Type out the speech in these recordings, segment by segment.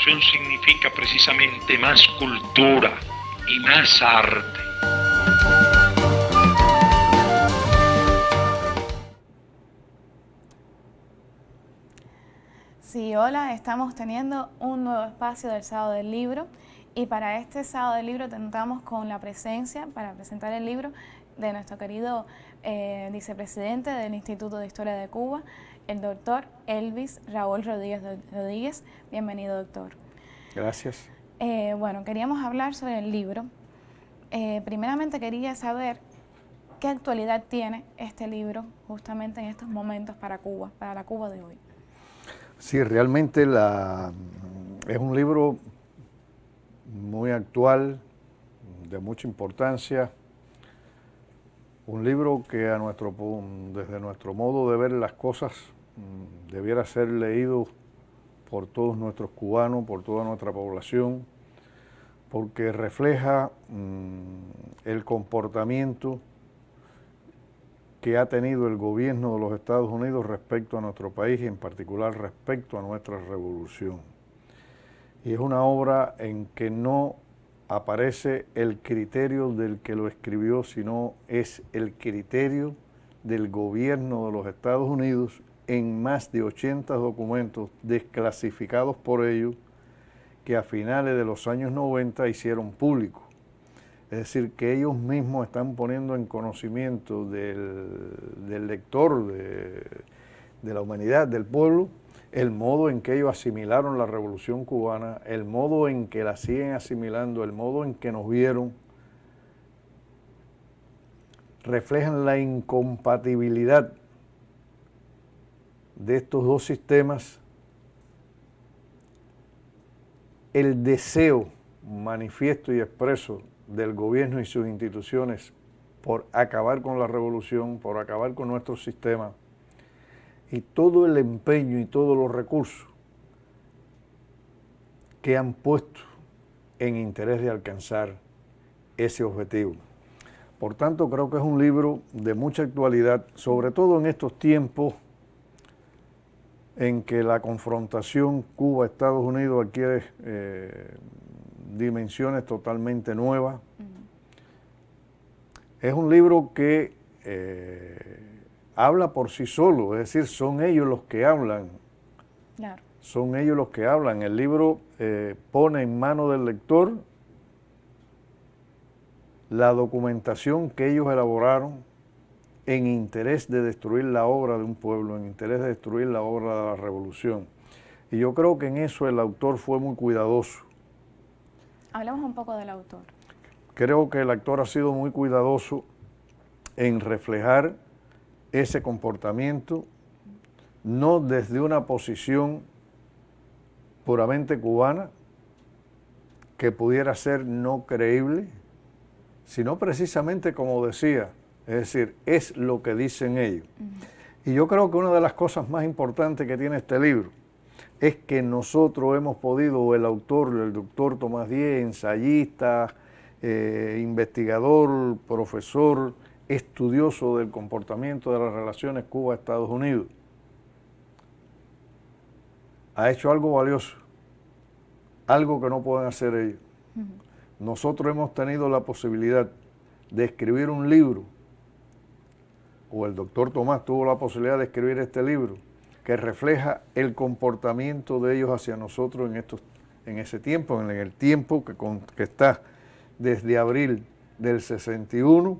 revolución significa precisamente más cultura y más arte. Sí, hola, estamos teniendo un nuevo espacio del Sábado del Libro y para este Sábado del Libro contamos con la presencia, para presentar el libro, de nuestro querido vicepresidente del Instituto de Historia de Cuba, el doctor Elvis Raúl Rodríguez Rodríguez. Bienvenido, doctor. Gracias. Bueno, queríamos hablar sobre el libro. Primeramente quería saber qué actualidad tiene este libro justamente en estos momentos para Cuba, para la Cuba de hoy. Sí, realmente es un libro muy actual, de mucha importancia, un libro que desde nuestro modo de ver las cosas debiera ser leído por todos nuestros cubanos, por toda nuestra población, porque refleja el comportamiento que ha tenido el gobierno de los Estados Unidos respecto a nuestro país y en particular respecto a nuestra revolución. Y es una obra en que no aparece el criterio del que lo escribió, sino es el criterio del gobierno de los Estados Unidos en más de 80 documentos desclasificados por ellos que a finales de los años 90 hicieron públicos. Es decir, que ellos mismos están poniendo en conocimiento del lector, de la humanidad, del pueblo, el modo en que ellos asimilaron la Revolución Cubana, el modo en que la siguen asimilando, el modo en que nos vieron, reflejan la incompatibilidad de estos dos sistemas, el deseo manifiesto y expreso del gobierno y sus instituciones por acabar con la revolución, por acabar con nuestro sistema, y todo el empeño y todos los recursos que han puesto en interés de alcanzar ese objetivo. Por tanto, creo que es un libro de mucha actualidad, sobre todo en estos tiempos en que la confrontación Cuba-Estados Unidos adquiere dimensiones totalmente nuevas. Es un libro que habla por sí solo, es decir, son ellos los que hablan. Claro. Son ellos los que hablan. El libro pone en manos del lector la documentación que ellos elaboraron en interés de destruir la obra de un pueblo, en interés de destruir la obra de la revolución. Y yo creo que en eso el autor fue muy cuidadoso. Hablemos un poco del autor. Creo que el actor ha sido muy cuidadoso en reflejar ese comportamiento, no desde una posición puramente cubana, que pudiera ser no creíble, sino precisamente como decía, es decir, es lo que dicen ellos. Y yo creo que una de las cosas más importantes que tiene este libro es que nosotros hemos podido, el autor, el doctor Tomás Diez, ensayista, investigador, profesor, estudioso del comportamiento de las relaciones Cuba-Estados Unidos, ha hecho algo valioso, algo que no pueden hacer ellos. Nosotros hemos tenido la posibilidad de escribir un libro, o el doctor Tomás tuvo la posibilidad de escribir este libro, que refleja el comportamiento de ellos hacia nosotros en ese tiempo, en el tiempo que está desde abril del 61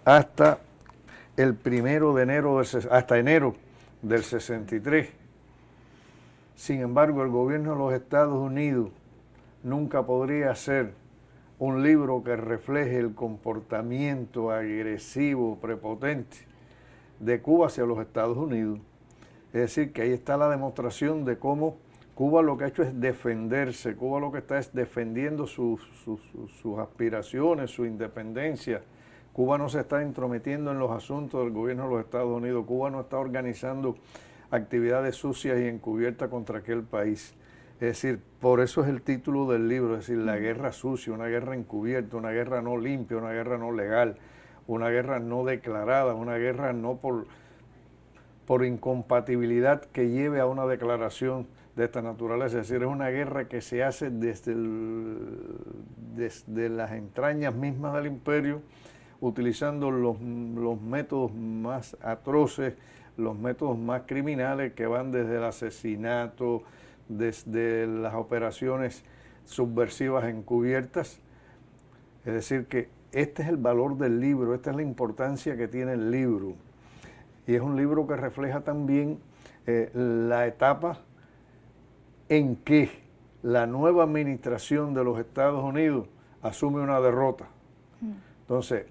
hasta el 1 de enero, hasta enero del 63. Sin embargo, el gobierno de los Estados Unidos nunca podría hacer un libro que refleje el comportamiento agresivo, prepotente de Cuba hacia los Estados Unidos. Es decir, que ahí está la demostración de cómo Cuba lo que ha hecho es defenderse, Cuba lo que está es defendiendo sus aspiraciones, su independencia. Cuba no se está intrometiendo en los asuntos del gobierno de los Estados Unidos, Cuba no está organizando actividades sucias y encubiertas contra aquel país. Es decir, por eso es el título del libro, es decir, la guerra sucia, una guerra encubierta, una guerra no limpia, una guerra no legal, una guerra no declarada, una guerra no por incompatibilidad que lleve a una declaración de esta naturaleza. Es decir, es una guerra que se hace desde las entrañas mismas del imperio, utilizando los métodos más atroces, los métodos más criminales, que van desde el asesinato, desde las operaciones subversivas encubiertas. Es decir, que este es el valor del libro, esta es la importancia que tiene el libro. Y es un libro que refleja también la etapa en que la nueva administración de los Estados Unidos asume una derrota. Entonces,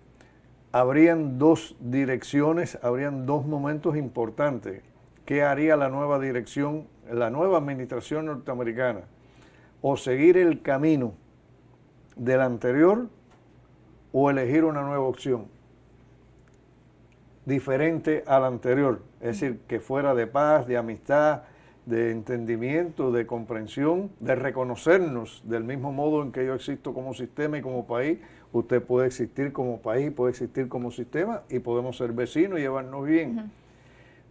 habrían dos direcciones, habrían dos momentos importantes. ¿Qué haría la nueva dirección, la nueva administración norteamericana? O seguir el camino del anterior o elegir una nueva opción diferente a la anterior, es decir, que fuera de paz, de amistad, de entendimiento, de comprensión, de reconocernos del mismo modo en que yo existo como sistema y como país. Usted puede existir como país, puede existir como sistema y podemos ser vecinos y llevarnos bien.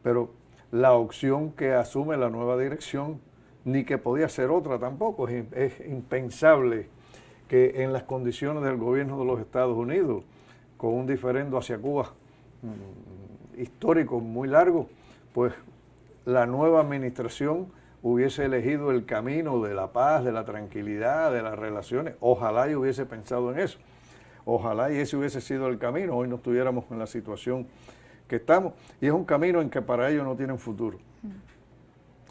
Pero la opción que asume la nueva dirección, ni que podía ser otra tampoco, es impensable que en las condiciones del gobierno de los Estados Unidos, con un diferendo hacia Cuba histórico muy largo, pues la nueva administración hubiese elegido el camino de la paz, de la tranquilidad, de las relaciones. Ojalá y hubiese pensado en eso. Ojalá y ese hubiese sido el camino. Hoy no estuviéramos en la situación que estamos. Y es un camino en que para ellos no tienen futuro.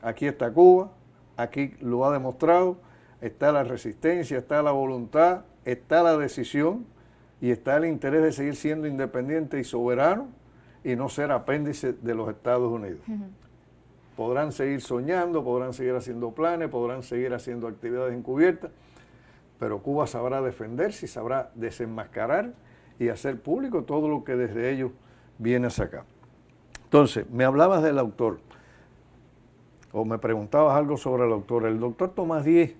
Aquí está Cuba, aquí lo ha demostrado, está la resistencia, está la voluntad, está la decisión y está el interés de seguir siendo independiente y soberano y no ser apéndice de los Estados Unidos. Podrán seguir soñando, podrán seguir haciendo planes, podrán seguir haciendo actividades encubiertas, pero Cuba sabrá defenderse y sabrá desenmascarar y hacer público todo lo que desde ellos viene hacia acá. Entonces, me hablabas del autor, o me preguntabas algo sobre el autor. El doctor Tomás Díez.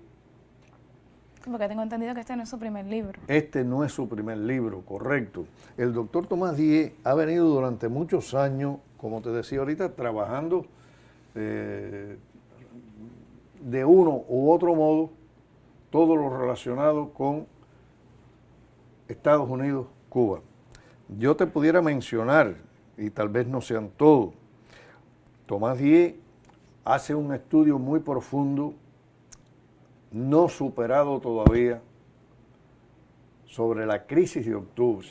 Porque tengo entendido que este no es su primer libro. Este no es su primer libro, correcto. El doctor Tomás Díez ha venido durante muchos años, como te decía ahorita, trabajando de uno u otro modo todo lo relacionado con Estados Unidos, Cuba. Yo te pudiera mencionar, y tal vez no sean todos, Tomás Díez hace un estudio muy profundo, no superado todavía, sobre la crisis de octubre.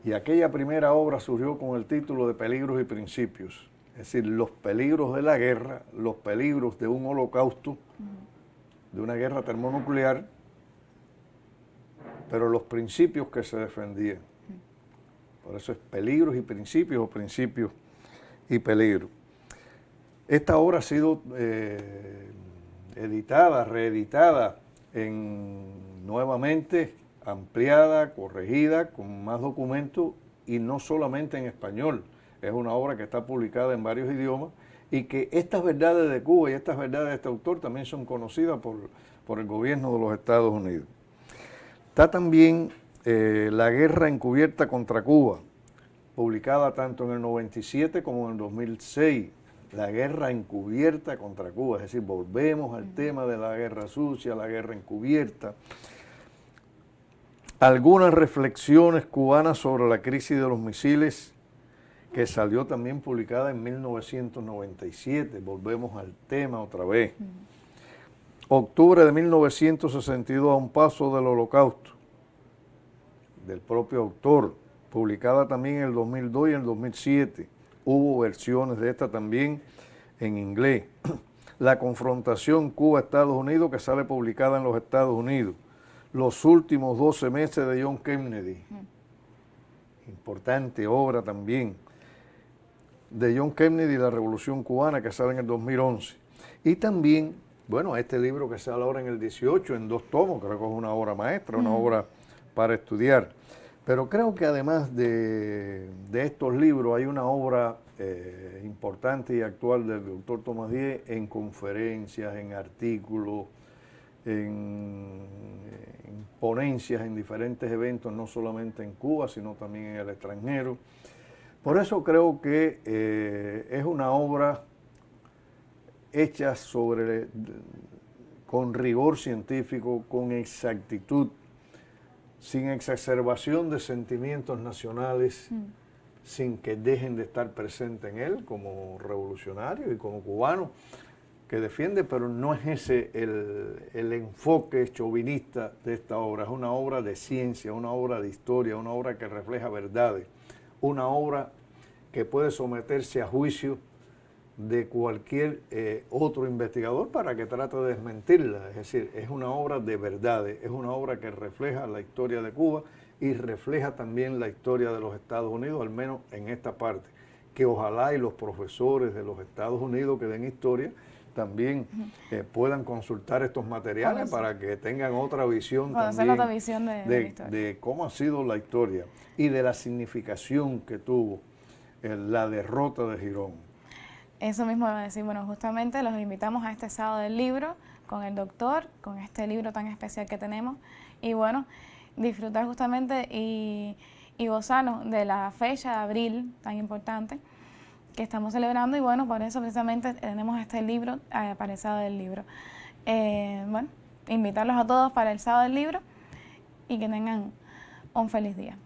Y aquella primera obra surgió con el título de Peligros y Principios. Es decir, los peligros de la guerra, los peligros de un holocausto, de una guerra termonuclear, pero los principios que se defendían. Por eso es peligros y principios, o principios y peligros. Esta obra ha sido editada, reeditada, nuevamente ampliada, corregida, con más documentos, y no solamente en español. Es una obra que está publicada en varios idiomas y que estas verdades de Cuba y estas verdades de este autor también son conocidas por el gobierno de los Estados Unidos. Está también La guerra encubierta contra Cuba, publicada tanto en el 97 como en el 2006. La guerra encubierta contra Cuba, es decir, volvemos al tema de la guerra sucia, la guerra encubierta. Algunas reflexiones cubanas sobre la crisis de los misiles, que salió también publicada en 1997, volvemos al tema otra vez. Octubre de 1962, A un paso del holocausto, del propio autor, publicada también en el 2002 y en el 2007. Hubo versiones de esta también en inglés. La confrontación Cuba-Estados Unidos, que sale publicada en los Estados Unidos. Los últimos 12 meses de John Kennedy. Importante obra también. De John Kennedy y la Revolución Cubana, que sale en el 2011. Y también, bueno, este libro que sale ahora en el 18, en 2 tomos, creo que es una obra maestra, una obra para estudiar. Pero creo que además de estos libros hay una obra importante y actual del doctor Tomás Díez en conferencias, en artículos, en ponencias, en diferentes eventos, no solamente en Cuba, sino también en el extranjero. Por eso creo que es una obra hechas con rigor científico, con exactitud, sin exacerbación de sentimientos nacionales, sin que dejen de estar presentes en él como revolucionario y como cubano que defiende, pero no es ese el enfoque chauvinista de esta obra. Es una obra de ciencia, una obra de historia, una obra que refleja verdades, una obra que puede someterse a juicio de cualquier otro investigador para que trate de desmentirla. Es decir, es una obra de verdades, es una obra que refleja la historia de Cuba y refleja también la historia de los Estados Unidos, al menos en esta parte, que ojalá y los profesores de los Estados Unidos que den historia también puedan consultar estos materiales para que tengan otra visión también otra visión de la historia, de cómo ha sido la historia y de la significación que tuvo la derrota de Girón. Eso mismo iba a decir. Bueno, justamente los invitamos a este sábado del libro con el doctor, con este libro tan especial que tenemos, y bueno, disfrutar justamente y gozarnos de la fecha de abril tan importante que estamos celebrando, y bueno, por eso precisamente tenemos este libro para el sábado del libro. Bueno, invitarlos a todos para el sábado del libro y que tengan un feliz día.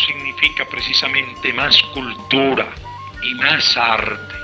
Significa precisamente más cultura y más arte.